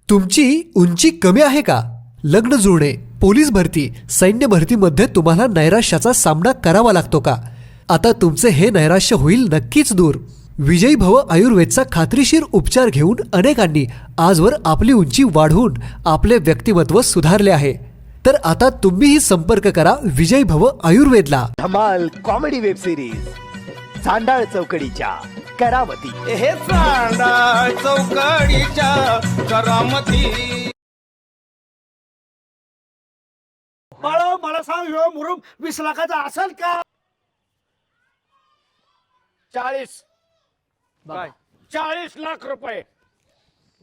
तुमची उंची कमी आहे का? लग्न जुळणे, पोलीस भरती, सैन्य भरतीमध्ये तुम्हाला नैराश्याचा सामना करावा लागतो का? आता तुमचे हे नैराश्य होईल नक्कीच दूर. विजयी भव आयुर्वेदचा खात्रीशीर उपचार घेऊन अनेकांनी आजवर आपली उंची वाढवून आपले व्यक्तिमत्व सुधारले आहे. तर आता तुम्हीही संपर्क करा विजयी भव आयुर्वेदला. धमाल कॉमेडी वेब सिरीज सांडाळ चौकडीच्या करामती. हे सांडाळ चौकडीच्या करामती. बाळा मला सांग ह्यो मुरुम 20 लाखाचा असेल का? 40 काय? 40 लाख रुपये.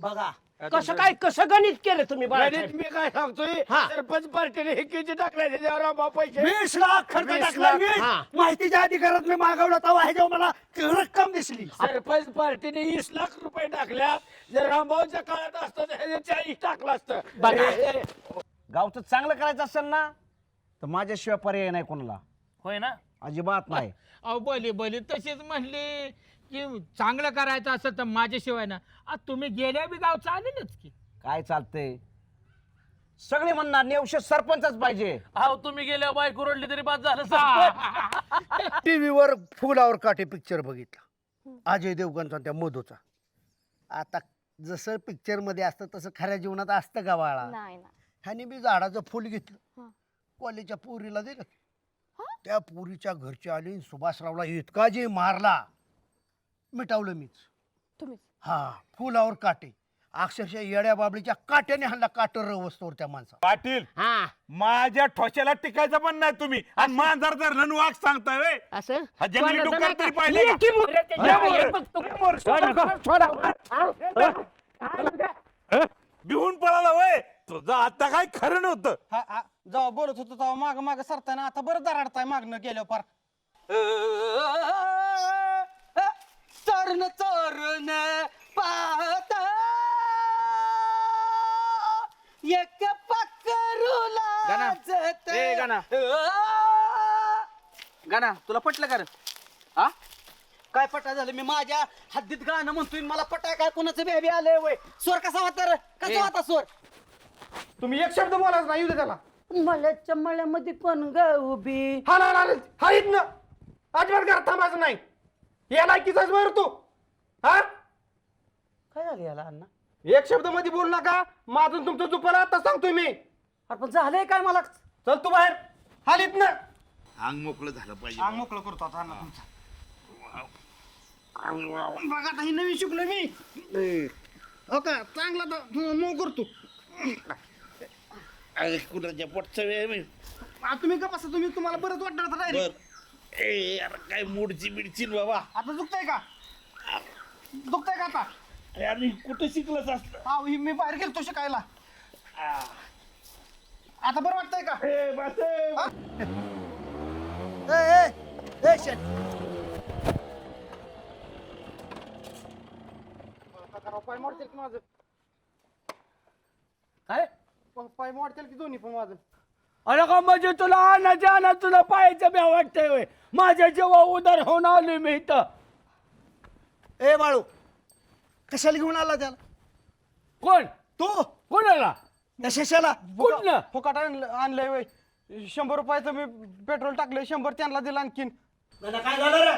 बघा कसं गणित केलं तुम्ही गणित मी काय सांगतोय, हा. सरपंच पार्टीने हे किती टाकले त्याच्यावर पैसे 20 लाख खर्च 20 टाकला लाख, मी. हा. माहितीच्या अधिकारात मी मागवला तेव्हा ह्याच्यावर मला रक्कम दिसली. सरपंच पार्टीने 20 लाख रुपये टाकल्या. जर रामभाऊच्या काळात असतं तर ह्याने 40 टाकलं असतं. गावचं चांगलं करायचं असेल ना तर माझ्याशिवाय पर्याय नाही कोणाला. होय ना. अजिबात नाही. अहो बोली बोली तशीच म्हणली की चांगलं करायचं असं तर माझ्याशिवाय ना. तुम्ही गेल्या बी गाव चालेलच की. काय चालतंय, सगळे म्हणणार नेवशे सरपंचच पाहिजे. अहो तुम्ही गेल्या बायको रोडली तरी बाद झालं. टीव्हीवर फुलावर काटे पिक्चर बघितला अजय देवगणचा त्या मधूचा. आता जसं पिक्चर मध्ये असतं तसं खऱ्या जीवनात असतं का बाळा? नाही ना. ह्याने मी झाडाचं फुल घेतलं, हं. कॉलेजच्या पुरीला दिलं. त्या पुरीच्या घरच्या आली सुभाषरावला इतका जे मारला, मिटावलं मीच. तुम्ही हा, फुलावर काटे, अक्षरशः येड्या बाबळीच्या काट्याने हल्ला काटर वस्तूवर त्या माणसा. पाटील, माझ्या ठोश्याला टिकायचं पण नाही तुम्ही. आणि मांजर धरणं वाघ सांगताय व्हय? असं हा जंगली डुक्कर तरी पाहिले का? भिवून पळाला वय तुझं आता काय खरं नव्हतं. जेव्हा बोलत होतो तेव्हा माग माग सरताना आता बरं दराडताय मागणं गेलो पार. चरण चरण पाहता एक पाकरूला गाणं तुला पटलं का रे? हा काय पटा झालं? मी माझ्या हद्दीत गाणं म्हणतोय, मला पटाय काय कोणाचं बेबी आलंय वय? स्वर कसा होता रे? कसा होता स्वर? तुम्ही एक शब्द बोलाच नाही उद्या त्याला. मला चमळ्यामध्ये कोण ग उभी? हा येत ना. अजिबात घर थांबायचं नाही. या लायकीचाच वर तू. हा काय झालं याला अण्णा? एक शब्द मध्ये बोलू नका. माझून तुमचं चुपाला आता सांगतोय मी. अरे पण झालंय काय मला? चल तू बाहेर. हालीत ना. अंग मोकळं झालं पाहिजे. अंग मोकळं करतो आता अण्णा तुमचा. बघा आता ही नवीन शिकलो मी. हो का चांगला मो करतो. कुणाच्या पोटचा वेळ मी. तुम्ही का बसा, तुम्ही तुम्हाला बरंच वाटणार होतं डायरेक्ट. ए यार काय मूडची बिडची बाबा. आता दुखतंय का? दुखतंय का आता? आणि कुठं शिकलंच असतं. हा मी बाहेर गेलतो शिकायला. आता बरं वाटतंय का? पाय मोडतील की माझं? काय? पाय मोडतील की दोन्ही पण माझं? अरे का म्हणजे तुला आणायच्या तुला पाहायचं बी वाटतंय होय. माझ्या जेव्हा उदार होऊन आलोय मी इथं. ए बाळू, कशाला घेऊन आला त्याला? कोण? तू कोणाला? त्या शेषाला कुठलं? फुकाट आणलंय वय. 100 रुपयाचं मी पेट्रोल टाकलंय, 100 त्यांना दिलं आणखीन. काय झालं रे?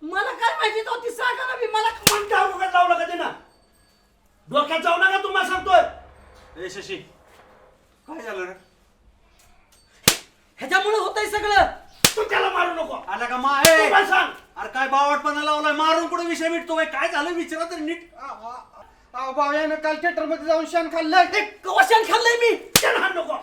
मला काय माहिती नव्हती, सांगा ना. मी मला म्हणता डोक्यात जाऊ नका ते ना. डोक्यात जाऊ नका तुम्हाला सांगतोय. ए शशी काय झालं रे? ह्याच्यामुळे होतंय सगळं. तू त्याला मारू नको. आला का तू पण सांग. अरे काय बावटपणा लावलाय? मारून कुठे विषय मिटतो? काय झालं विचारा तर नीट. बावयानं काल थिएटर मध्ये जाऊन शान खाल्लंय. कवाशान खाल्लंय मी. त्याला हाण नको.